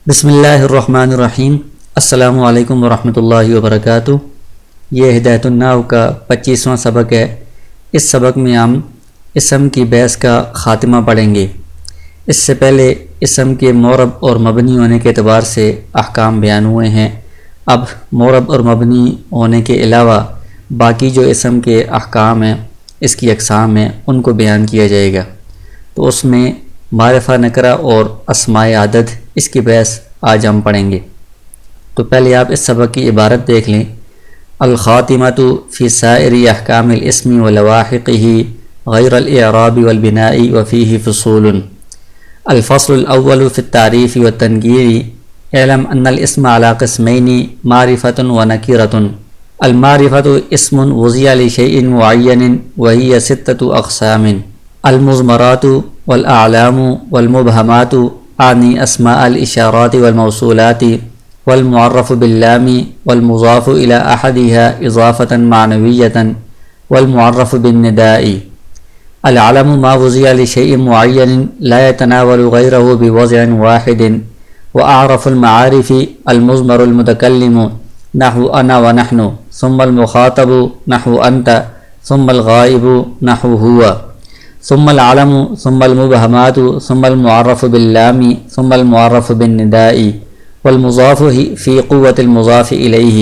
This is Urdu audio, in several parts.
بسم اللہ الرحمن الرحیم۔ السلام علیکم ورحمۃ اللہ وبرکاتہ۔ یہ ہدایت النحو کا 25واں سبق ہے۔ اس سبق میں ہم اسم کی بحث کا خاتمہ پڑھیں گے۔ اس سے پہلے اسم کے معرب اور مبنی ہونے کے اعتبار سے احکام بیان ہوئے ہیں۔ اب معرب اور مبنی ہونے کے علاوہ باقی جو اسم کے احکام ہیں، اس کی اقسام ہیں، ان کو بیان کیا جائے گا۔ تو اس میں معرفہ نکرہ اور اسماء عدد، اس کی بحث آج ہم پڑھیں گے۔ تو پہلے آپ اس سبق کی عبارت دیکھ لیں۔ الخاتمۃ فی سائر احکام الاسم ولواحقہ غیر الاعراب والبناء وفیہ فصول۔ الفصل الاول فی التعریف والتنکیر۔ اعلم ان الاسم علی قسمین معرفۃ ونکرۃ۔ المعرفۃ اسم وضع لشیء معین وہی ستۃ اقسام۔ المضمرات والاعلام والمبہمات اعنی اسماء الاشارات والموصولات والمعرف باللام والمضاف الى احدها اضافة معنوية والمعرف بالنداء۔ العلم ما وضع لشيء معين لا يتناول غيره بوضع واحد۔ واعرف المعارف المضمر المتكلم نحو انا ونحن، ثم المخاطب نحو انت، ثم الغائب نحو هو، ثم العلم، ثم المبہمات، ثم المعرف باللام، ثم المعرف بالنداء، والمضاف فی قوة المضاف الیہ،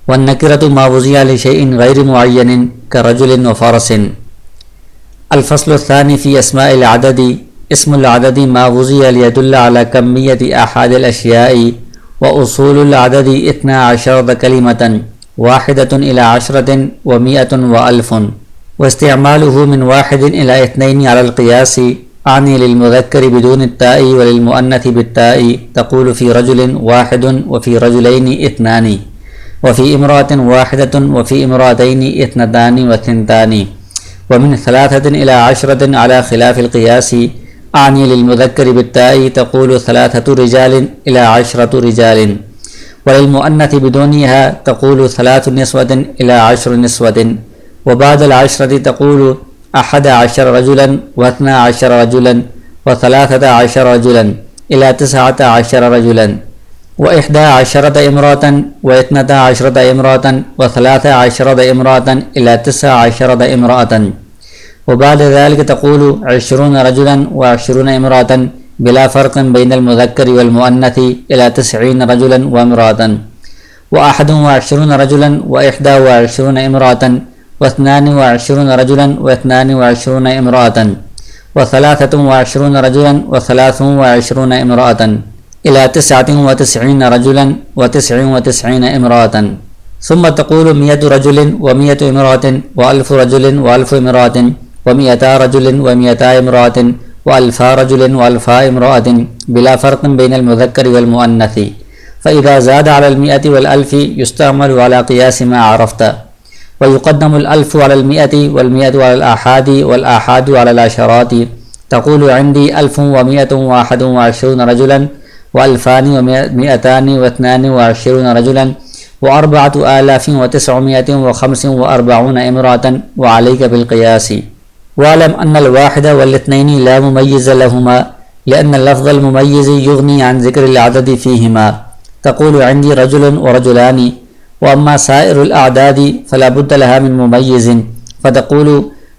والنکرۃ ما وضع لشیء غیر معین کرجل وفرس۔ الفصل الثانی فی اسماء العدد۔ اسم العدد ما وضع لیدل علی کمیۃ احاد الاشیاء، واصول العدد 12 کلمۃ واحدۃ الی 10 و100 و1000۔ واستعماله من 1 إلى 2 على القياس أعني للمذكر بدون التاء وللمؤنث بالتاء، تقول في رجل 1 وفي رجلين 2، وفي امرأة 1 وفي امرأتين 2 و2، ومن 3 إلى 10 على خلاف القياس أعني للمذكر بالتاء، تقول 3 رجال إلى 10 رجال، وللمؤنث بدونها تقول 3 نسوة إلى 10 نسوة، وبعد 10 تقول 11 رجلا و12 رجلا و13 رجلا إلى 19 رجلا، و11 امرأة و12 امرأة و13 امرأة إلى 19 امرأة، وبعد ذلك تقول 20 رجلا و20 امرأة بلا فرق بين المذكر والمؤنث إلى 90 رجلا وامرأة، و21 رجلا و21 امرأة و22 رجلا و22 امرأة، و23 رجلا و23 امرأة إلى 99 رجلا و99 امرأة، ثم تقول 100 رجل و100 امرأة و1000 رجل و1000 امرأة و100 رجل و100 امرأة و1000 رجل و1000 امرأة بلا فرق بين المذكر والمؤنث، فإذا زاد على 100 و1000 يستعمل على قياس ما عرفت، ويقدم 1000 على 100 و100 على الآحاد والآحاد على العشرات، تقول عندي 1121 رجلا و2222 رجلا و4945 امرأة وعليك بالقياس، واعلم أن الواحد والاثنين لا مميز لهما لأن اللفظ المميز يغني عن ذكر العدد فيهما، تقول عندي رجل ورجلان، وأما سائر الأعداد فلا بد لها من مميز، فتقول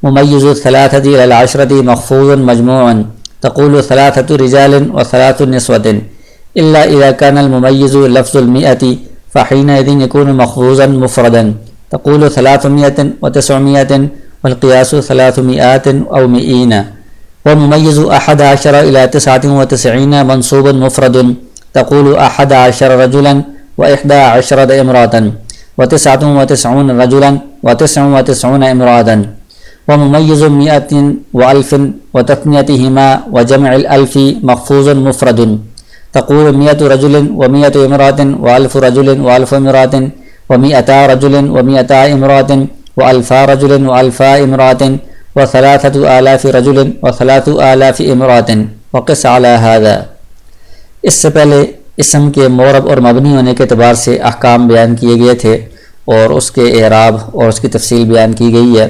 مميز 3 إلى 10 مخفوض مجموع، تقول 3 رجال و3 نسوة، إلا إذا كان المميز لفظ 100 فحينئذ يكون مخفوضا مفردا، تقول 300 و900 والقياس 300 أو 100، ومميز 11 إلى 99 منصوب مفرد، تقول 11 رجلا و11 امرأة و99 رجلا و99 امرأة، ومميز 100 و1000 وتثنيتهما وجمع 1000 مخفوض مفرد، تقول 100 رجل و100 امرأة و1000 رجل و1000 امرأة و100 رجل و100 امرأة و1000 رجل و1000 امرأة و3000 رجل و3000 امرأة، وقس على هذا۔ اس سے پہلے اسم کے معرب اور مبنی ہونے کے اعتبار سے احکام بیان کیے گئے تھے اور اس کے اعراب اور اس کی تفصیل بیان کی گئی ہے۔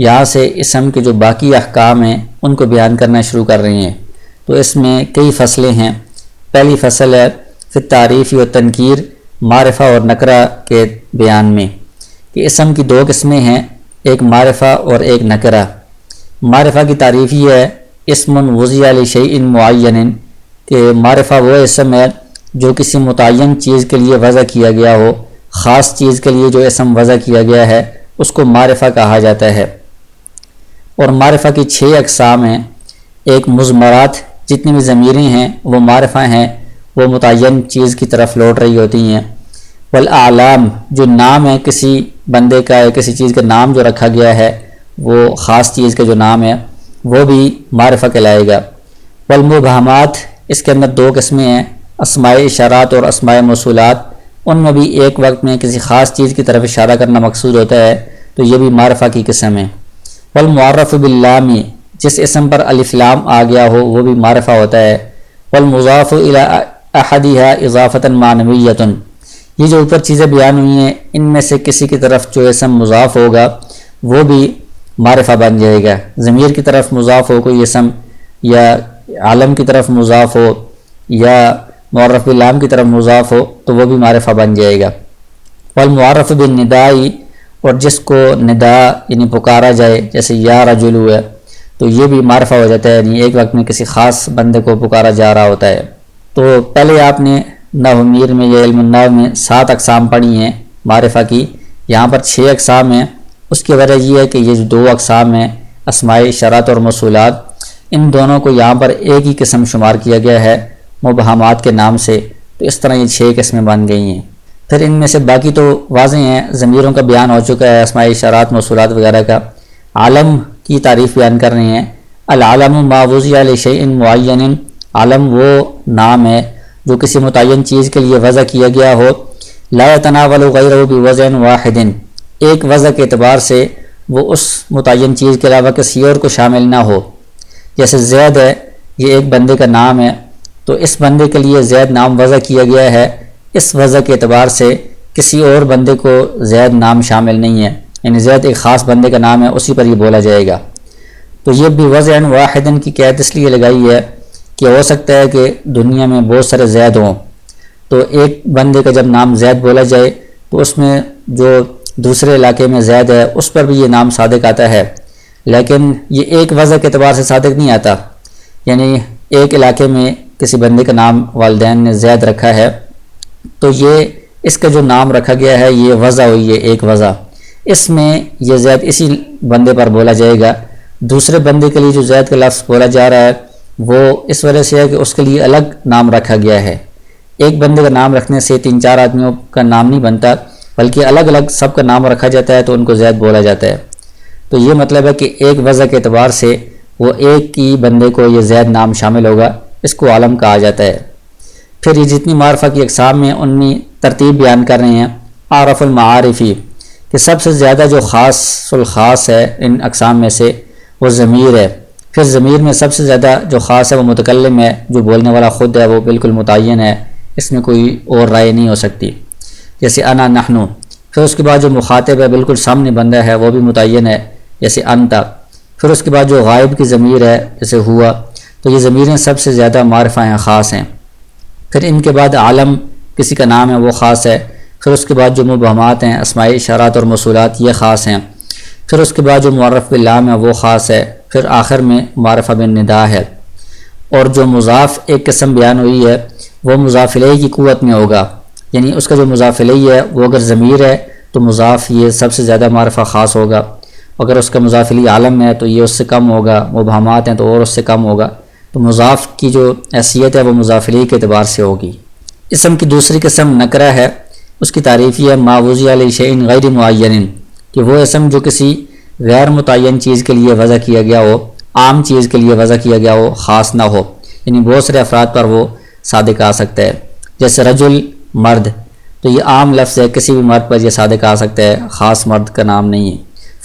یہاں سے اسم کے جو باقی احکام ہیں ان کو بیان کرنا شروع کر رہی ہیں۔ تو اس میں کئی فصلیں ہیں۔ پہلی فصل ہے فی تعریف و تنکیر معرفہ اور نکرہ کے بیان میں کہ اسم کی دو قسمیں ہیں، ایک معرفہ اور ایک نکرہ۔ معرفہ کی تعریف یہ ہے اسم وضع لشیء معین، کہ معرفہ وہ اسم ہے جو کسی متعین چیز کے لیے وضع کیا گیا ہو، خاص چیز کے لیے جو اسم وضع کیا گیا ہے اس کو معرفہ کہا جاتا ہے۔ اور معرفہ کی 6 اقسام ہیں۔ ایک مضمرات، جتنی بھی ضمیریں ہیں وہ معرفہ ہیں، وہ متعین چیز کی طرف لوٹ رہی ہوتی ہیں۔ والاعلام، جو نام ہے کسی بندے کا یا کسی چیز کا نام جو رکھا گیا ہے، وہ خاص چیز کا جو نام ہے وہ بھی معرفہ کہلائے گا۔ والمبہمات، اس کے اندر 2 قسمیں ہیں، اسماء اشارات اور اسماء موصولات، ان میں بھی ایک وقت میں کسی خاص چیز کی طرف اشارہ کرنا مقصود ہوتا ہے، تو یہ بھی معرفہ کی قسم ہے۔ والمعرف باللام، جس اسم پر الف لام آ گیا ہو وہ بھی معرفہ ہوتا ہے۔ والمضاف الی احدها اضافۃ معنویۃ، یہ جو اوپر چیزیں بیان ہوئی ہیں ان میں سے کسی کی طرف جو اسم مضاف ہوگا وہ بھی معرفہ بن جائے گا۔ ضمیر کی طرف مضاف ہو کوئی اسم، یا عالم کی طرف مضاف ہو، یا معرف باللام کی طرف مضاف ہو تو وہ بھی معرفہ بن جائے گا۔ والمعرف بالنداء، اور جس کو ندا یعنی پکارا جائے، جیسے یا رجل ہے تو یہ بھی معرفہ ہو جاتا ہے، یعنی ایک وقت میں کسی خاص بندے کو پکارا جا رہا ہوتا ہے۔ تو پہلے آپ نے نحو میر میں یا علم النحو میں 7 اقسام پڑھی ہیں معرفہ کی، یہاں پر 6 اقسام ہیں۔ اس کی وجہ یہ ہے کہ یہ جو 2 اقسام ہیں اسماء اشارات اور موصولات، ان دونوں کو یہاں پر ایک ہی قسم شمار کیا گیا ہے مبہمات کے نام سے، تو اس طرح یہ 6 قسمیں بن گئی ہیں۔ پھر ان میں سے باقی تو واضح ہیں، ضمیروں کا بیان ہو چکا ہے، اسماء اشارات موصولات وغیرہ کا۔ عالم کی تعریف بیان کر رہے ہیں۔ العالم ما وضع لشیء معین، عالم وہ نام ہے جو کسی متعین چیز کے لیے وضع کیا گیا ہو، لا يتناول غیرہ بوضع واحد، ایک وضع کے اعتبار سے وہ اس متعین چیز کے علاوہ کسی اور کو شامل نہ ہو۔ جیسے زید ہے، یہ ایک بندے کا نام ہے، تو اس بندے کے لیے زید نام وضع کیا گیا ہے، اس وضع کے اعتبار سے کسی اور بندے کو زید نام شامل نہیں ہے، یعنی زید ایک خاص بندے کا نام ہے، اسی پر یہ بولا جائے گا۔ تو یہ بھی وضع واحد کی قید اس لیے لگائی ہے کہ ہو سکتا ہے کہ دنیا میں بہت سارے زید ہوں، تو ایک بندے کا جب نام زید بولا جائے تو اس میں جو دوسرے علاقے میں زید ہے اس پر بھی یہ نام صادق آتا ہے، لیکن یہ ایک وضع کے اعتبار سے صادق نہیں آتا۔ یعنی ایک علاقے میں کسی بندے کا نام والدین نے زید رکھا ہے، تو یہ اس کا جو نام رکھا گیا ہے یہ وضع ہوئی ہے، ایک وضع، اس میں یہ زید اسی بندے پر بولا جائے گا۔ دوسرے بندے کے لیے جو زید کا لفظ بولا جا رہا ہے وہ اس وجہ سے ہے کہ اس کے لیے الگ نام رکھا گیا ہے۔ ایک بندے کا نام رکھنے سے 3-4 آدمیوں کا نام نہیں بنتا، بلکہ الگ الگ سب کا نام رکھا جاتا ہے تو ان کو زید بولا جاتا ہے۔ تو یہ مطلب ہے کہ ایک وضع کے اعتبار سے وہ ایک ہی بندے کو یہ زید نام شامل ہوگا، اس کو عالم کہا جاتا ہے۔ پھر یہ جتنی معرفہ کی اقسام ہیں ان میں ترتیب بیان کر رہے ہیں۔ عارف المعارفی، کہ سب سے زیادہ جو خاص الخاص ہے ان اقسام میں سے وہ ضمیر ہے۔ پھر ضمیر میں سب سے زیادہ جو خاص ہے وہ متکلم ہے، جو بولنے والا خود ہے، وہ بالکل متعین ہے، اس میں کوئی اور رائے نہیں ہو سکتی، جیسے انا نحن۔ پھر اس کے بعد جو مخاطب ہے، بالکل سامنے بندہ ہے، وہ بھی متعین ہے، جیسے انت۔ پھر اس کے بعد جو غائب کی ضمیر ہے، جیسے ہوا، تو یہ ضمیریں سب سے زیادہ معرفہ ہیں، خاص ہیں۔ پھر ان کے بعد عالم کسی کا نام ہے وہ خاص ہے۔ پھر اس کے بعد جو مبہمات ہیں، اسماء اشارات اور موصولات، یہ خاص ہیں۔ پھر اس کے بعد جو معرف باللام ہے وہ خاص ہے۔ پھر آخر میں معرفہ بالنداء ہے۔ اور جو مضاف ایک قسم بیان ہوئی ہے وہ مضاف الیہ کی قوت میں ہوگا، یعنی اس کا جو مضاف الیہ ہے وہ اگر ضمیر ہے تو مضاف یہ سب سے زیادہ معرفہ خاص ہوگا، اگر اس کا مضاف الیہ عالم ہے تو یہ اس سے کم ہوگا، مبہمات ہیں تو اور اس سے کم ہوگا۔ تو مضاف کی جو حیثیت ہے وہ مضاف الیہ کے اعتبار سے ہوگی۔ اسم کی دوسری قسم نکرہ ہے، اس کی تعریف یہ ہے ما وضع لشیء غیر معین، کہ وہ اسم جو کسی غیر متعین چیز کے لیے وضع کیا گیا ہو، عام چیز کے لیے وضع کیا گیا ہو، خاص نہ ہو، یعنی بہت سارے افراد پر وہ صادق آ سکتا ہے۔ جیسے رجل، مرد، تو یہ عام لفظ ہے، کسی بھی مرد پر یہ صادق آ سکتا ہے، خاص مرد کا نام نہیں ہے۔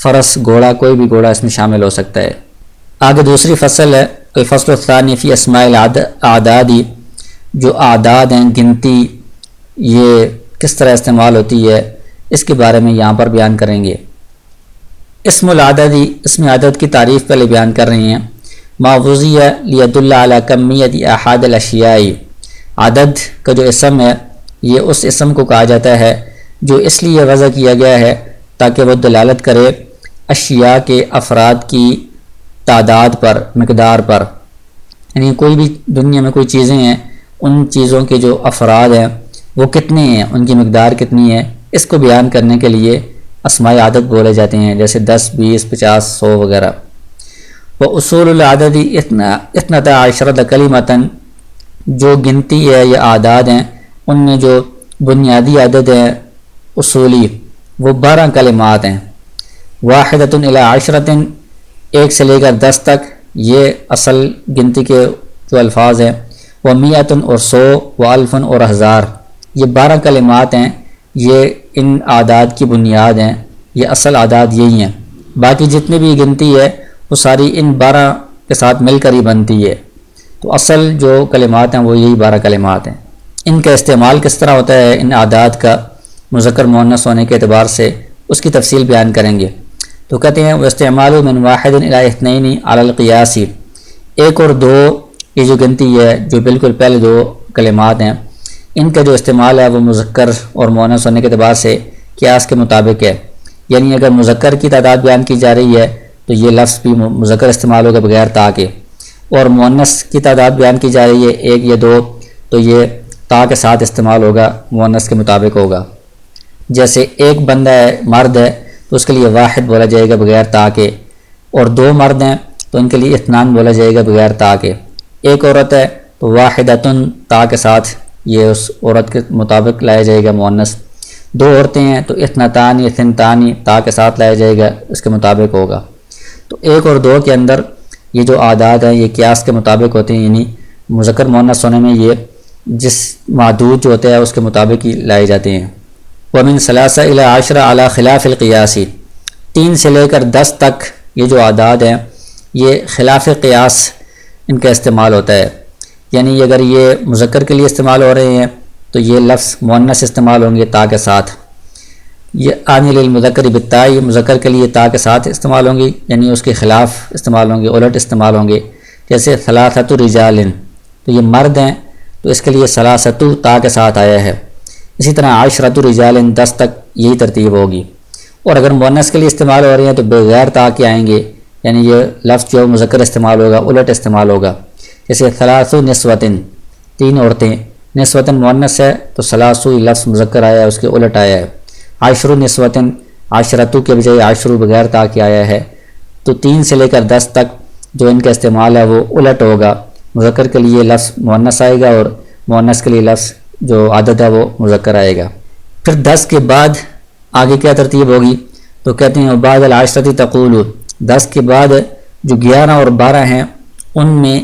فرس، گھوڑا، کوئی بھی گھوڑا اس میں شامل ہو سکتا ہے۔ آگے دوسری فصل ہے الفصل الثانی فی اسماء الاعداد، جو اعداد ہیں، گنتی، یہ کس طرح استعمال ہوتی ہے اس کے بارے میں یہاں پر بیان کریں گے۔ اسم العدد، اسم عدد کی تعریف پہلے بیان کر رہے ہیں۔ ما وضع لیدل علی کمیت احاد الاشیاء، عدد کا جو اسم ہے یہ اس اسم کو کہا جاتا ہے جو اس لیے وضع کیا گیا ہے تاکہ وہ دلالت کرے اشیاء کے افراد کی تعداد پر، مقدار پر، یعنی کوئی بھی دنیا میں کوئی چیزیں ہیں، ان چیزوں کے جو افراد ہیں وہ کتنے ہیں، ان کی مقدار کتنی ہے، اس کو بیان کرنے کے لیے اسماء عدد بولے جاتے ہیں، جیسے 10، 20، 50، 100 وغیرہ۔ وَأُصُولُ الْعَدَدِ اثنتا عشرۃ کلمۃ، جو گنتی ہے یا اعداد ہیں ان میں جو بنیادی عدد ہیں اصولی وہ 12 کلمات ہیں۔ واحدۃ الی عشرۃ، ایک سے لے کر 10 تک، یہ اصل گنتی کے جو الفاظ ہیں۔ ومیۃ، اور 100، والف، اور 1000، یہ 12 کلمات ہیں، یہ ان اعداد کی بنیاد ہیں، یہ اصل اعداد یہی ہیں۔ باقی جتنی بھی گنتی ہے وہ ساری ان 12 کے ساتھ مل کر ہی بنتی ہے، تو اصل جو کلمات ہیں وہ یہی 12 کلمات ہیں۔ ان کا استعمال کس طرح ہوتا ہے ان اعداد کا مذکر مؤنث ہونے کے اعتبار سے، اس کی تفصیل بیان کریں گے۔ تو کہتے ہیں وَاسْتِعْمَالُ مِنْ وَاحِدٍ إِلَىٰ اثْنَيْنِ عَلَى الْقِيَاسِ، ایک اور دو، یہ جو گنتی ہے جو بالکل پہلے 2 کلمات ہیں، ان کا جو استعمال ہے وہ مذکر اور مؤنث ہونے کے اعتبار سے قیاس کے مطابق ہے، یعنی اگر مذکر کی تعداد بیان کی جا رہی ہے تو یہ لفظ بھی مذکر استعمال ہوگا بغیر تا کے، اور مؤنث کی تعداد بیان کی جا رہی ہے 1 یا 2 تو یہ تا کے ساتھ استعمال ہوگا، مؤنث کے مطابق ہوگا۔ جیسے ایک بندہ ہے، مرد ہے، تو اس کے لیے واحد بولا جائے گا بغیر تا کے، اور 2 مرد ہیں تو ان کے لیے اثنان بولا جائے گا بغیر تا کے۔ ایک عورت ہے تو واحدۃن تا کے ساتھ یہ اس عورت کے مطابق لایا جائے گا مؤنث۔ 2 عورتیں ہیں تو اثنتان، اثنتان تا کے ساتھ لایا جائے گا، اس کے مطابق ہوگا۔ تو 1 اور 2 کے اندر یہ جو اعداد ہیں یہ قیاس کے مطابق ہوتے ہیں، یعنی مذکر مؤنث ہونے میں یہ جس معدود جو ہوتا ہے اس کے مطابق ہی لائے جاتے ہیں۔ وَمِن 3 إِلَىٰ 10 عَلَىٰ خِلَافِ الْقِيَاسِ، 3 سے لے کر 10 تک یہ جو اعداد ہیں یہ خلاف قیاس ان کا استعمال ہوتا ہے، یعنی اگر یہ مذکر کے لیے استعمال ہو رہے ہیں تو یہ لفظ مؤنث استعمال ہوں گے تا کے ساتھ۔ یہ آنی للمذکر بالتاء، مذکر کے لیے تا کے ساتھ استعمال ہوں گی، یعنی اس کے خلاف استعمال ہوں گے، الٹ استعمال ہوں گے۔ جیسے 3 رجال، تو یہ مرد ہیں تو اس کے لیے 3 تا کے ساتھ آیا ہے۔ اسی طرح 10 رجال، 10 تک یہی ترتیب ہوگی۔ اور اگر مؤنث کے لیے استعمال ہو رہے ہیں تو بغیر تا کے آئیں گے، یعنی یہ لفظ جو مذکر استعمال ہوگا الٹ استعمال ہوگا۔ جیسے 3 نسوۃ، 3 عورتیں، نسوۃ مؤنث ہے تو 3 لفظ مذکر آیا ہے، اس کے الٹ آیا ہے۔ 10 نسوۃ، 10 کے بجائے 10 بغیر تا کے آیا ہے۔ تو 3 سے لے کر 10 تک جو ان کا استعمال ہے وہ الٹ ہوگا، مذکر کے لیے لفظ مؤنث آئے گا اور مؤنث کے لیے لفظ جو عدد ہے وہ مذکر آئے گا۔ پھر 10 کے بعد آگے کیا ترتیب ہوگی؟ تو کہتے ہیں بعد العشرۃ تقول، 10 کے بعد جو 11 اور 12 ہیں ان میں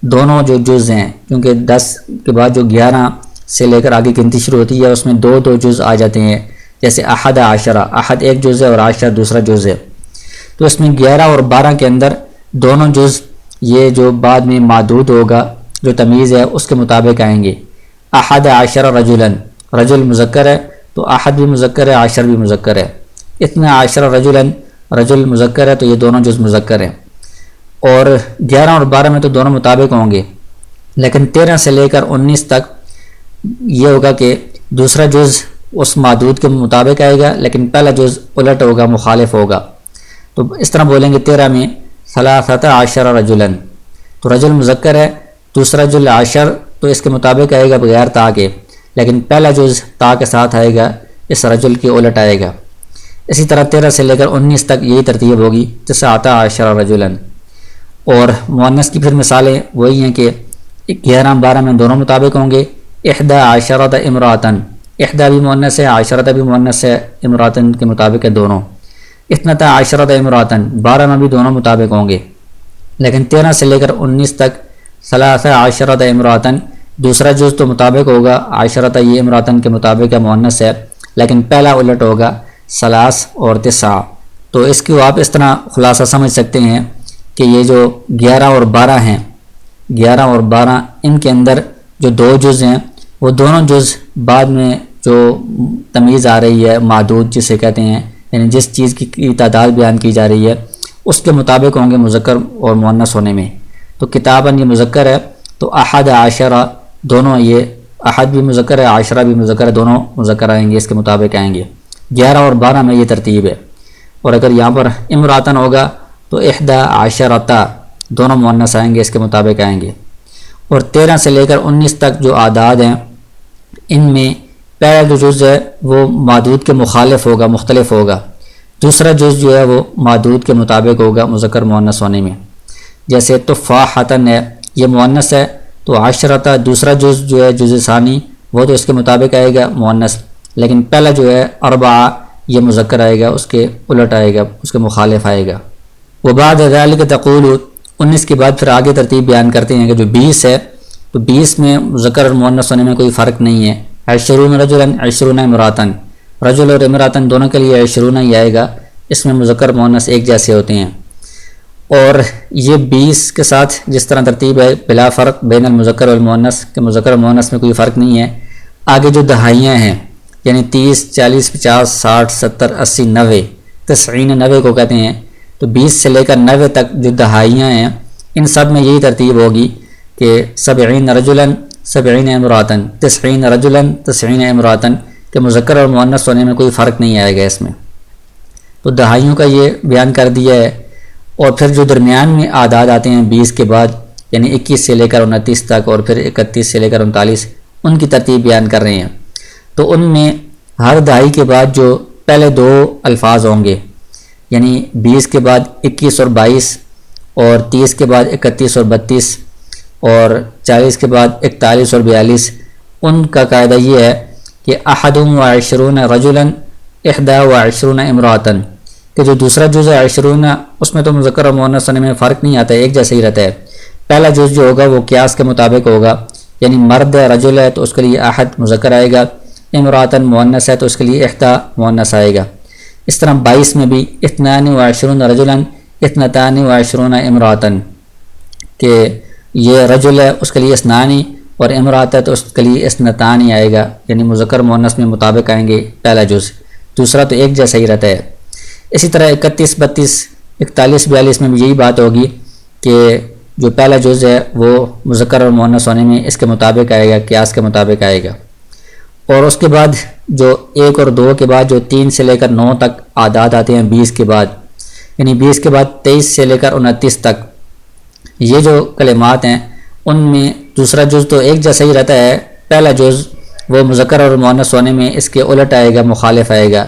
دونوں جو جز ہیں، کیونکہ 10 کے بعد جو 11 سے لے کر آگے گنتی شروع ہوتی ہے اس میں 2 جز آ جاتے ہیں، جیسے 11، احد ایک جز ہے اور عشرہ دوسرا جز ہے۔ تو اس میں 11 اور 12 کے اندر دونوں جز یہ جو بعد میں معدود ہوگا جو تمیز ہے اس کے مطابق آئیں گے۔ 11 رجلا، رجل مذکر ہے تو احد بھی مذکر ہے، عشر بھی مذکر ہے۔ 12 رجلا، رجل مذکر ہے تو یہ دونوں جز مذکر ہیں۔ اور 11 اور 12 میں تو دونوں مطابق ہوں گے، لیکن 13 سے لے کر 19 تک یہ ہوگا کہ دوسرا جز اس معدود کے مطابق آئے گا لیکن پہلا جز الٹ ہوگا، مخالف ہوگا۔ تو اس طرح بولیں گے 13 میں 13 رجلا، تو رجل مذکر ہے، دوسرا جز عشر تو اس کے مطابق آئے گا بغیر تا کے، لیکن پہلا جز تا کے ساتھ آئے گا، اس رجل کے الٹ آئے گا۔ اسی طرح 13 سے لے کر 19 تک یہی ترتیب ہوگی، 19 رجلا۔ اور مؤنث کی پھر مثالیں وہی ہیں کہ 11 12 میں دونوں مطابق ہوں گے۔ 11 امراتن، 11 بھی مؤنث ہے، 10 بھی مؤنث ہے، امراتن کے مطابق ہے دونوں۔ 12 امراتن، 12 میں بھی دونوں مطابق ہوں گے، لیکن 13 سے لے کر 19 تک 13 امراتن، دوسرا جز تو مطابق ہوگا، 10 یہ امراتن کے مطابق ہے، مؤنث ہے، لیکن پہلا الٹ ہوگا 3 اور 9۔ تو اس کی آپ اس طرح خلاصہ سمجھ سکتے ہیں کہ یہ جو 11 اور 12 ہیں، 11 اور 12 ان کے اندر جو 2 جز ہیں وہ دونوں جز بعد میں جو تمیز آ رہی ہے، معدود جسے کہتے ہیں، یعنی جس چیز کی تعداد بیان کی جا رہی ہے اس کے مطابق ہوں گے مذکر اور مؤنث ہونے میں۔ تو کتاباً یہ مذکر ہے تو 11 دونوں یہ احد بھی مذکر ہے، عاشرہ بھی مذکر ہے، دونوں مذکر آئیں گے، اس کے مطابق آئیں گے۔ 11 اور 12 میں یہ ترتیب ہے۔ اور اگر یہاں پر امراتن ہوگا تو 11 دونوں مؤنث آئیں گے، اس کے مطابق آئیں گے۔ اور 13 سے لے کر 19 تک جو اعداد ہیں، ان میں پہلا جو جز ہے وہ معدود کے مخالف ہوگا، مختلف ہوگا۔ دوسرا جز جو ہے وہ معدود کے مطابق ہوگا مذکر مؤنث ہونے میں۔ جیسے تفاحتن ہے، یہ مؤنث ہے، تو عشرتا دوسرا جز جو ہے جز ثانی وہ تو اس کے مطابق آئے گا مؤنث، لیکن پہلا جو ہے 4 یہ مذکر آئے گا، اس کے الٹ آئے گا، اس کے مخالف آئے گا۔ وبعد ذلك تقول 19 کے بعد پھر آگے ترتیب بیان کرتے ہیں کہ جو 20 ہے تو 20 میں مذکر اور مؤنث ہونے میں کوئی فرق نہیں ہے۔ 20 رجلا 20 امراتن، رجل اور امراتن دونوں کے لیے 20 ہی آئے گا، اس میں مذکر مؤنث ایک جیسے ہوتے ہیں۔ اور یہ 20 کے ساتھ جس طرح ترتیب ہے بلا فرق بین المذکر والمؤنث کہ مذکر اور مؤنث میں کوئی فرق نہیں ہے۔ آگے جو دہائیاں ہیں یعنی 30 40 50 60 70 80 90 90 کو کہتے ہیں، تو 20 سے لے کر 90 تک جو دہائیاں ہیں ان سب میں یہی ترتیب ہوگی کہ 70 رجلا 70 امراتن 90 رجلا 90 امراتن کہ مذکر اور مؤنث ہونے میں کوئی فرق نہیں آئے گا اس میں۔ تو دہائیوں کا یہ بیان کر دیا ہے۔ اور پھر جو درمیان میں اعداد آتے ہیں 20 کے بعد یعنی 21 سے لے کر 29 تک اور پھر 31 سے لے کر 39، ان کی ترتیب بیان کر رہے ہیں۔ تو ان میں ہر دہائی کے بعد جو پہلے 2 الفاظ ہوں گے یعنی 20 کے بعد 21 اور 22 اور 30 کے بعد 31 اور 32 اور 40 کے بعد 41 اور 42، ان کا قاعدہ یہ ہے کہ 21 رجلا 21 امراتن کہ جو دوسرا جز ہے 20 اس میں تو مذکر اور مؤنث ہونے میں فرق نہیں آتا ہے، ایک جیسا ہی رہتا ہے۔ پہلا جز جو ہوگا وہ قیاس کے مطابق ہوگا، یعنی مرد ہے رجل ہے تو اس کے لیے احد مذکر آئے گا، امراتن مؤنث ہے تو اس کے لیے 21 مؤنث آئے گا۔ اس طرح 22 میں بھی 22 رجلا 22 امراتن کہ یہ رجل ہے اس کے لیے 2 اور امرات ہے تو اس کے لیے 2 آئے گا، یعنی مذکر مؤنث میں مطابق آئیں گے پہلا جز، دوسرا تو ایک جیسا ہی رہتا ہے۔ اسی طرح 31 32 41 42 میں بھی یہی بات ہوگی کہ جو پہلا جز ہے وہ مذکر اور مؤنث ہونے میں اس کے مطابق آئے گا، قیاس کے مطابق آئے گا۔ اور اس کے بعد جو 1 اور 2 کے بعد جو 3 سے لے کر 9 تک اعداد آتے ہیں 20 کے بعد، یعنی 20 کے بعد 23 سے لے کر 29 تک، یہ جو کلمات ہیں ان میں دوسرا جز تو ایک جیسا ہی رہتا ہے، پہلا جز وہ مذکر اور مؤنث ہونے میں اس کے الٹ آئے گا، مخالف آئے گا۔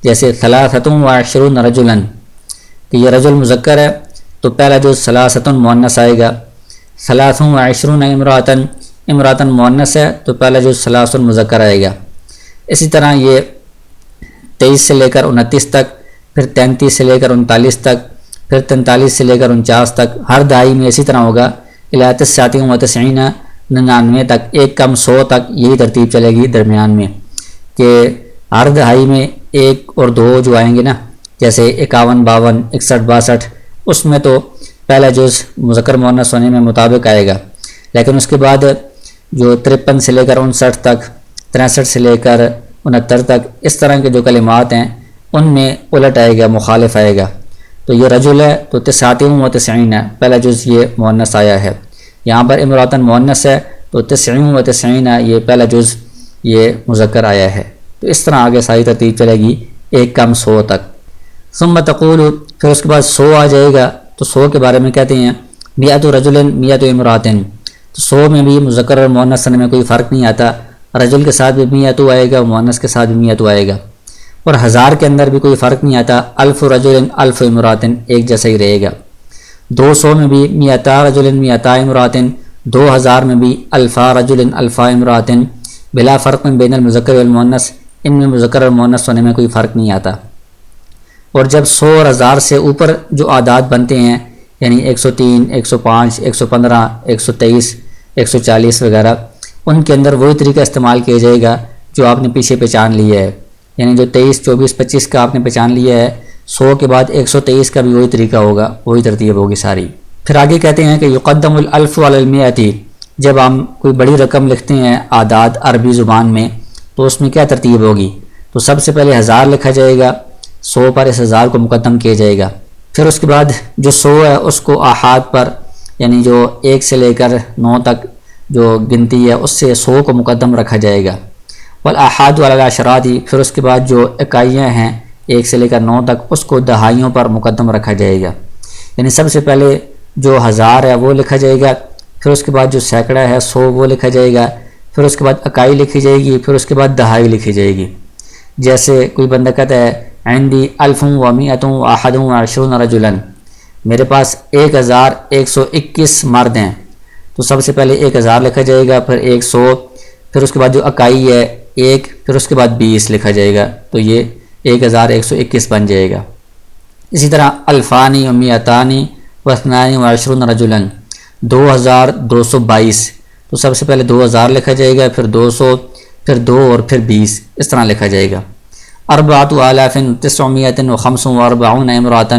جیسے 23 رجلا کہ یہ رجل مذکر ہے تو پہلا جز 23 مؤنث آئے گا۔ 23 امراتن امراتن مؤنث ہے تو پہلا جز 23 مذکر آئے گا۔ اسی طرح یہ 23 سے لے کر 29 تک، پھر 33 سے لے کر 39 تک، پھر 43 سے لے کر 49 تک، ہر دہائی میں اسی طرح ہوگا۔ 99 تک، ایک کم 100 تک، یہی ترتیب چلے گی درمیان میں کہ ہر دہائی میں 1 اور 2 جو آئیں گے نا، جیسے 51 52 61 62، اس میں تو پہلا جز مذکر مؤنث ہونے میں مطابق آئے گا، لیکن اس کے بعد جو 53 سے لے کر 59 تک، 63 سے لے کر 69 تک، اس طرح کے جو کلمات ہیں ان میں الٹ آئے گا، مخالف آئے گا۔ تو یہ رجل ہے تو 99 ہے، پہلا جز یہ مؤنث آیا ہے۔ یہاں پر امراتن مؤنث ہے تو 99 یہ پہلا جز یہ مذکر آیا ہے۔ تو اس طرح آگے ساری ترتیب چلے گی ایک کم 100 تک۔ ثم تقول، پھر اس کے بعد 100 آ جائے گا تو 100 کے بارے میں کہتے ہیں 100 رجل 100 امراتن، تو 100 میں بھی مذکر اور مؤنث میں کوئی فرق نہیں آتا، رجل کے ساتھ بھی 100 آئے گا، مؤنث کے ساتھ بھی 100 آئے گا۔ اور 1000 کے اندر بھی کوئی فرق نہیں آتا، 1000 رجل 1000 امراتن ایک جیسا ہی رہے گا۔ 200 میں بھی 100 رجل 100 امراتن، 2000 میں بھی 1000 رجل 1000 امراتن، بلا فرق بین المذکر والمؤنث، ان میں مذکر اور مؤنث ہونے میں کوئی فرق نہیں آتا۔ اور جب 100 اور 1000 سے اوپر جو اعداد بنتے ہیں یعنی 103 105 115 123 140 وغیرہ، ان کے اندر وہی طریقہ استعمال کیا جائے گا جو آپ نے پیچھے پہچان لیا ہے، یعنی جو 23 24 25 کا آپ نے پہچان لیا ہے، 100 کے بعد 123 کا بھی وہی طریقہ ہوگا، وہی ترتیب ہوگی ساری۔ پھر آگے کہتے ہیں کہ یقدم الالف علی المئۃ، جب ہم کوئی بڑی رقم لکھتے ہیں اعداد عربی زبان میں تو اس میں کیا ترتیب ہوگی؟ تو سب سے پہلے 1000 لکھا جائے گا، 100 پر اس 1000 کو مقدم کیا جائے گا۔ پھر اس کے بعد جو 100 ہے اس کو آحاد پر، یعنی جو 1 سے لے کر 9 تک جو گنتی ہے اس سے 100 کو مقدم رکھا جائے گا۔ والاحاد علی العشرات، پھر اس کے بعد جو اکائیاں ہیں 1 سے لے کر 9 تک اس کو دہائیوں پر مقدم رکھا جائے گا، یعنی سب سے پہلے جو 1000 ہے وہ لکھا جائے گا، پھر اس کے بعد جو سینکڑا ہے 100 وہ لکھا جائے گا، پھر اس کے بعد اکائی لکھی جائے گی، پھر اس کے بعد دہائی لکھی جائے گی۔ جیسے کوئی بندہ کہتا ہے عندی 1121 رجلا، میرے پاس 1121 مرد ہیں، تو سب سے پہلے 1000 لکھا جائے گا، پھر 100، پھر اس کے بعد جو اکائی ہے 1، پھر اس کے بعد 20 لکھا جائے گا، تو یہ 1121 بن جائے گا۔ اسی طرح الفانی و میتانی و اثنان و عشرون رجلا، 2222، تو سب سے پہلے 2000 لکھا جائے گا، پھر 200، پھر 2 اور پھر 20، اس طرح لکھا جائے گا۔ 4945 امراۃ،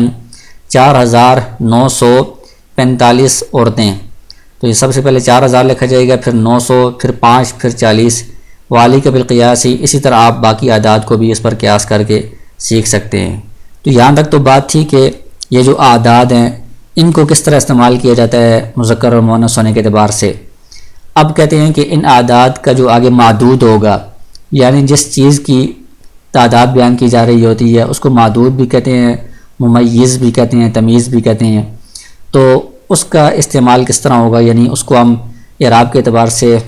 4945 عورتیں، تو یہ سب سے پہلے 4000 لکھا جائے گا، پھر 900، پھر 5، پھر 40۔ والی کا بالقیاسی، اسی طرح آپ باقی اعداد کو بھی اس پر قیاس کر کے سیکھ سکتے ہیں۔ تو یہاں تک تو بات تھی کہ یہ جو اعداد ہیں ان کو کس طرح استعمال کیا جاتا ہے مذکر اور مؤنث ہونے کے اعتبار سے۔ اب کہتے ہیں کہ ان اعداد کا جو آگے معدود ہوگا، یعنی جس چیز کی تعداد بیان کی جا رہی ہوتی ہے اس کو معدود بھی کہتے ہیں، ممیز بھی کہتے ہیں، تمیز بھی کہتے ہیں۔ تو اس کا استعمال کس طرح ہوگا، یعنی اس کو ہم اعراب کے اعتبار سے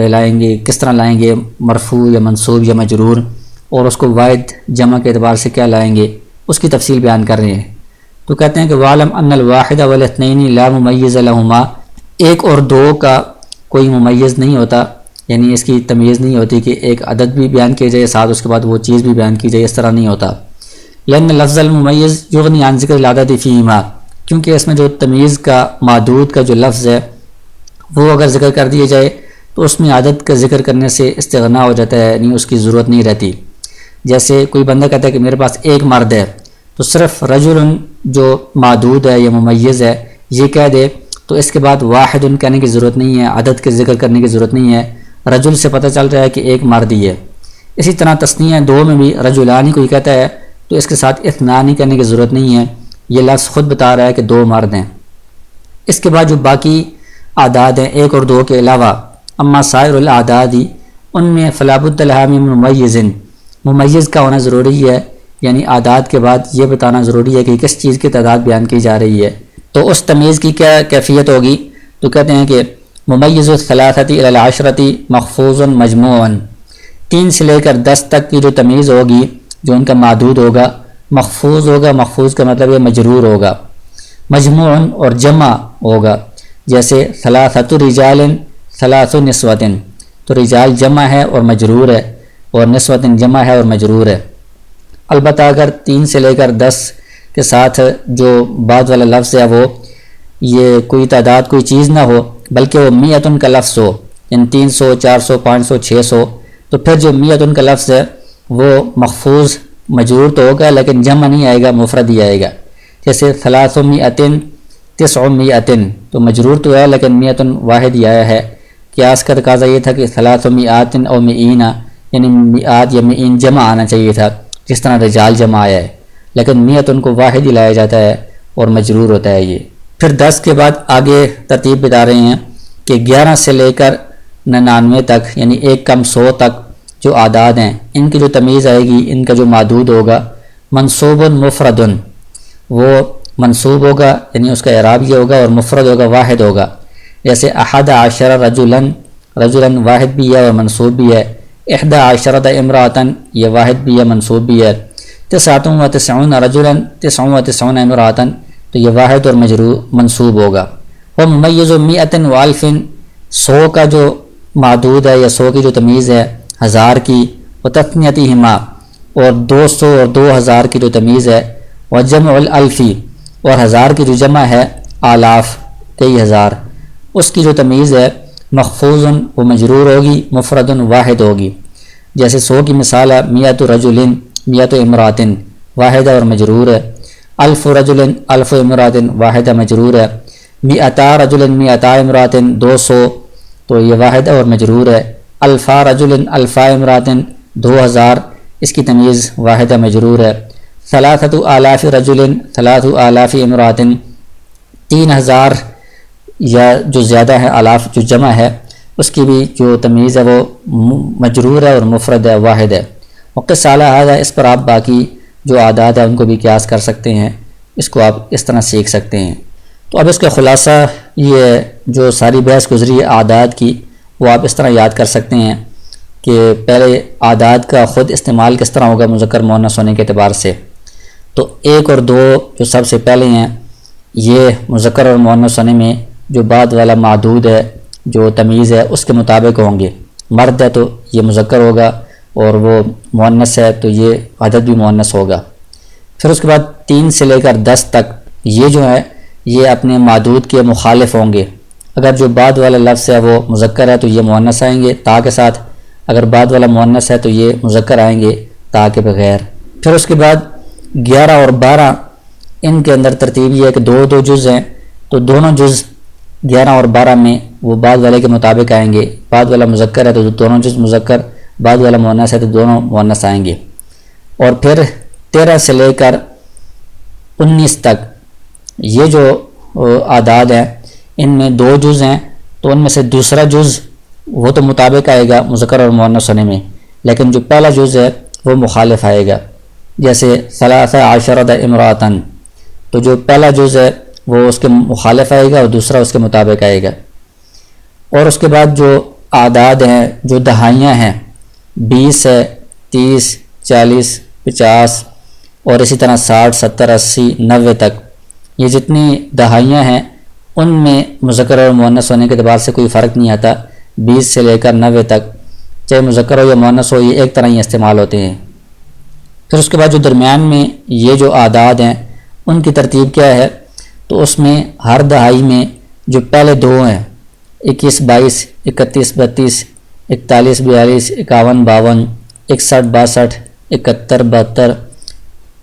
لائیں گے، کس طرح لائیں گے، مرفوع یا منصوب یا مجرور، اور اس کو واحد جمع کے اعتبار سے کیا لائیں گے، اس کی تفصیل بیان کر رہے ہیں۔ تو کہتے ہیں کہ وَعْلَمْ أَنَّ الْوَاحِدَ وَالْاثْنَيْنِ لَا مُمَيِّزَ لَهُمَا، 1 اور 2 کا کوئی ممیز نہیں ہوتا، یعنی اس کی تمیز نہیں ہوتی کہ ایک عدد بھی بیان کیا جائے ساتھ اس کے بعد وہ چیز بھی بیان کی جائے، اس طرح نہیں ہوتا۔ لأن لفظ الممیز یغنی عن ذکر العدد فیہما، کیونکہ اس میں جو تمیز کا معدود کا جو لفظ ہے وہ اگر ذکر کر دیا جائے تو اس میں عدد کا ذکر کرنے سے استغنا ہو جاتا ہے، یعنی اس کی ضرورت نہیں رہتی۔ جیسے کوئی بندہ کہتا ہے کہ میرے پاس 1 مرد ہے، تو صرف رجل جو معدود ہے یا ممیز ہے یہ کہہ دے تو اس کے بعد واحد کہنے کی ضرورت نہیں ہے، عدد کے ذکر کرنے کی ضرورت نہیں ہے، رجل سے پتہ چل رہا ہے کہ 1 مرد ہی ہے۔ اسی طرح تثنیہ 2 میں بھی رجلانی کوئی کہتا ہے تو اس کے ساتھ اثنانی کہنے کی ضرورت نہیں ہے، یہ لفظ خود بتا رہا ہے کہ 2 مرد ہیں۔ اس کے بعد جو باقی اعداد ہیں 1 اور 2 کے علاوہ، اما سائر الاعداد، ان میں فلا بد لها من ممیز، ممیز کا ہونا ضروری ہے، یعنی اعداد کے بعد یہ بتانا ضروری ہے کہ کس چیز کی تعداد بیان کی جا رہی ہے۔ تو اس تمیز کی کیا کیفیت ہوگی، تو کہتے ہیں کہ ممیز الثلاثۃ الی العشرۃ مخفوظ مجموع، 3 سے لے کر 10 تک کی جو تمیز ہوگی، جو ان کا معدود ہوگا، محفوظ ہوگا، محفوظ کا مطلب یہ مجرور ہوگا، مجموع اور جمع ہوگا۔ جیسے ثلاثۃ رجال ثلاث نسوۃ، تو رجال جمع ہے اور مجرور ہے، اور نسوۃ جمع ہے اور مجرور ہے۔ البتہ اگر 3 سے لے کر 10 کے ساتھ جو بعد والا لفظ ہے وہ یہ کوئی تعداد کوئی چیز نہ ہو بلکہ وہ میتن کا لفظ ہو، یعنی 300 400 500 600، تو پھر جو میتن کا لفظ ہے وہ محفوظ مجرور تو ہوگا لیکن جمع نہیں آئے گا، مفرد ہی آئے گا۔ جیسے 300 900، تو مجرور تو ہے لیکن میتن واحد ہی آیا ہے۔ قیاس کا تقاضا یہ تھا کہ 300 او مئین، یعنی میعاد یا مئین جمع آنا چاہیے تھا، جس طرح رجال جمع آیا ہے، لیکن میتن کو واحد ہی لایا جاتا ہے اور مجرور ہوتا ہے یہ۔ پھر 10 کے بعد آگے ترتیب بتا رہے ہیں کہ 11 سے لے کر 99 تک، یعنی 1 کم 100 تک جو اعداد ہیں ان کی جو تمیز آئے گی، ان کا جو معدود ہوگا، منصوب مفرد، وہ منصوب ہوگا یعنی اس کا اعراب یہ ہوگا، اور مفرد ہوگا، واحد ہوگا۔ جیسے 11 رجلا واحد بھی ہے اور منصوب بھی ہے، 11 امراۃ یہ واحد بھی ہے منصوب بھی ہے، 99 رجلا 99 امراۃ تو یہ واحد اور مجرور منصوب ہوگا۔ وہ ممیز 100 و 1000، 100 کا جو معدود ہے یا 100 کی جو تمیز ہے 1000 کی، وہ تثنیتہما، اور 200 اور 2000 کی جو تمیز ہے، وہ جمع الالفی، اور 1000 کی جو جمع ہے آلاف کئی ہزار، اس کی جو تمیز ہے محفوظ و مجرور ہوگی، مفرد واحد ہوگی۔ جیسے 100 کی مثال ہے 100 رجل 100 امراۃ، واحدہ اور مجرور ہے۔ 1000 رجل 1000 امراۃ، واحدہ مجرور ہے۔ 100 رجل 100 امراۃ، 200 تو یہ واحدہ اور مجرور ہے۔ 1000 رجل 1000 امراۃ، 2000 اس کی تمیز واحدہ مجرور ہے۔ 3000 رجل 3000 امراۃ، 3000 یا جو زیادہ ہے، آلاف جو جمع ہے اس کی بھی جو تمیز ہے وہ مجرور ہے اور مفرد ہے، واحد ہے۔ وقس علی ھذا، اس پر آپ باقی جو عادات ہیں ان کو بھی قیاس کر سکتے ہیں، اس کو آپ اس طرح سیکھ سکتے ہیں۔ تو اب اس کا خلاصہ یہ جو ساری بحث گزری ہے عادات کی، وہ آپ اس طرح یاد کر سکتے ہیں کہ پہلے عادات کا خود استعمال کس طرح ہوگا مذکر مؤنث ہونے کے اعتبار سے۔ تو 1 اور 2 جو سب سے پہلے ہیں، یہ مذکر اور مؤنث ہونے میں جو بعد والا معدود ہے، جو تمیز ہے، اس کے مطابق ہوں گے۔ مرد ہے تو یہ مذکر ہوگا، اور وہ مؤنث ہے تو یہ عدد بھی مؤنث ہوگا۔ پھر اس کے بعد 3 سے لے کر 10 تک یہ جو ہے یہ اپنے معدود کے مخالف ہوں گے۔ اگر جو بعد والا لفظ ہے وہ مذکر ہے تو یہ مؤنث آئیں گے تا کے ساتھ، اگر بعد والا مؤنث ہے تو یہ مذکر آئیں گے تا کے بغیر۔ پھر اس کے بعد 11 اور 12 ان کے اندر ترتیب یہ ہے کہ 2 جز ہیں، تو دونوں جز 11 اور 12 میں وہ بعد والے کے مطابق آئیں گے۔ بعد والا مذکر ہے تو دونوں جز مذکر، بعد والا مؤنث ہے تو دونوں مؤنث آئیں گے۔ اور پھر 13 سے لے کر 19 تک یہ جو اعداد ہیں ان میں 2 جز ہیں، تو ان میں سے دوسرا جز وہ تو مطابق آئے گا مذکر اور مؤنث ہونے میں، لیکن جو پہلا جز ہے وہ مخالف آئے گا۔ جیسے 13 امراتن، تو جو پہلا جز ہے وہ اس کے مخالف آئے گا اور دوسرا اس کے مطابق آئے گا۔ اور اس کے بعد جو اعداد ہیں، جو دہائیاں ہیں، 20 ہے، 30، 40، 50 اور اسی طرح 60، 70، 80، 90 تک، یہ جتنی دہائیاں ہیں ان میں مذکر اور مؤنث ہونے کے اعتبار سے کوئی فرق نہیں آتا۔ 20 سے لے کر 90 تک چاہے مذکر ہو یا مؤنث ہو، یہ ایک طرح ہی استعمال ہوتے ہیں۔ پھر اس کے بعد جو درمیان میں یہ جو اعداد ہیں ان کی ترتیب کیا ہے، تو اس میں ہر دہائی میں جو پہلے 2 ہیں، 21، 22، 31، 32، 41، 42، 51، 52، 61، 62، 71، 72،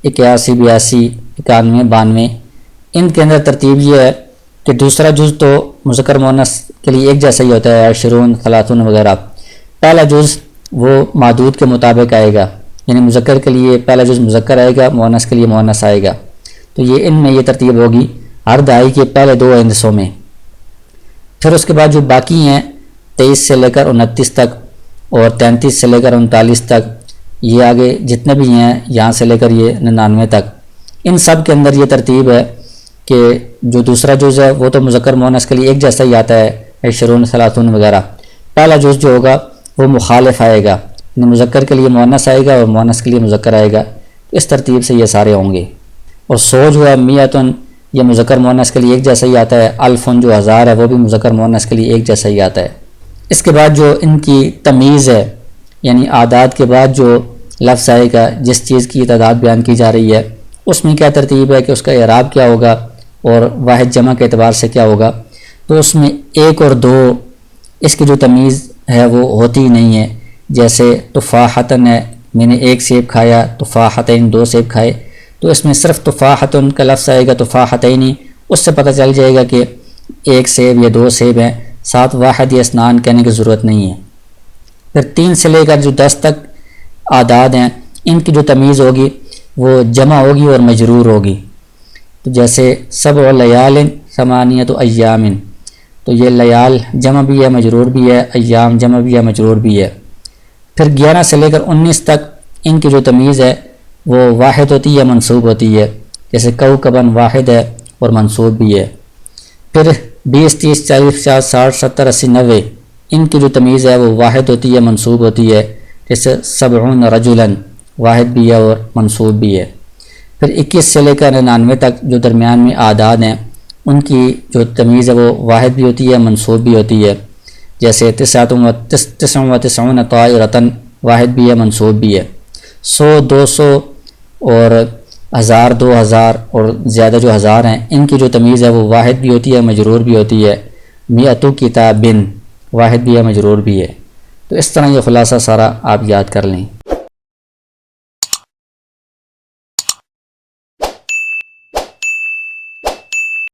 81، 82، 91، 92، ان کے اندر ترتیب یہ ہے کہ دوسرا جز تو مذکر مؤنث کے لیے ایک جیسا ہی ہوتا ہے، 20، 30 وغیرہ۔ پہلا جز وہ معدود کے مطابق آئے گا، یعنی مذکر کے لیے پہلا جز مذکر آئے گا، مؤنث کے لیے مؤنث آئے گا۔ تو یہ ان میں یہ ترتیب ہوگی ہر دہائی کے پہلے 2 ہندسوں میں۔ پھر اس کے بعد جو باقی ہیں 23 سے لے کر 29 تک اور 33 سے لے کر 39 تک، یہ آگے جتنے بھی ہیں یہاں سے لے کر یہ 99 تک، ان سب کے اندر یہ ترتیب ہے کہ جو دوسرا جز ہے وہ تو مذکر مؤنث کے لیے ایک جیسا ہی آتا ہے، 20، 30 وغیرہ۔ پہلا جز جو ہوگا وہ مخالف آئے گا، یعنی مذکر کے لیے مؤنث آئے گا اور مؤنث کے لیے مذکر آئے گا۔ اس ترتیب سے یہ سارے ہوں گے۔ اور 100 جو ہے، 100 یہ مذکر مؤنث کے لیے ایک جیسا ہی آتا ہے، 1000 جو 1000 ہے وہ بھی مذکر مؤنث کے لیے ایک جیسا ہی آتا ہے۔ اس کے بعد جو ان کی تمیز ہے، یعنی اعداد کے بعد جو لفظ آئے گا جس چیز کی تعداد بیان کی جا رہی ہے، اس میں کیا ترتیب ہے کہ اس کا اعراب کیا ہوگا اور واحد جمع کے اعتبار سے کیا ہوگا۔ تو اس میں 1 اور 2 اس کی جو تمیز ہے وہ ہوتی ہی نہیں ہے۔ جیسے تفاحتن ہے، میں نے 1 سیب کھایا، تفاحتین 2 سیب کھائے، تو اس میں صرف تفاحتن کا لفظ آئے گا، تفاحتینی، اس سے پتہ چل جائے گا کہ 1 سیب یا 2 سیب ہیں، ساتھ واحد یا اسنان کہنے کی ضرورت نہیں ہے۔ پھر 3 سے لے کر جو 10 تک اعداد ہیں ان کی جو تمیز ہوگی وہ جمع ہوگی اور مجرور ہوگی۔ تو جیسے 7 لیال 8 ایام، تو یہ لیال جمع بھی ہے مجرور بھی ہے، ایام جمع بھی ہے مجرور بھی ہے۔ پھر 11 سے لے کر 19 تک ان کی جو تمیز ہے وہ واحد ہوتی ہے، منصوب ہوتی ہے، جیسے کوکبن واحد ہے اور منصوب بھی ہے۔ پھر 20، 30، 40، 50، 60، 70، 80، 90 ان کی جو تمیز ہے وہ واحد ہوتی ہے، منصوب ہوتی ہے، جیسے 70 رجلاً واحد بھی ہے اور منصوب بھی ہے۔ پھر 21 سے لے کر 99 تک جو درمیان میں اعداد ہیں ان کی جو تمیز ہے وہ واحد بھی ہوتی ہے، منصوب بھی ہوتی ہے، جیسے 99 طائرۃ واحد بھی ہے، منصوب بھی ہے۔ 100، 200 اور 1000، 2000 اور زیادہ جو 1000 ہیں ان کی جو تمیز ہے وہ واحد بھی ہوتی ہے، مجرور بھی ہوتی ہے۔ 100 کتاب واحد بھی ہے، مجرور بھی ہے۔ تو اس طرح یہ خلاصہ سارا آپ یاد کر لیں۔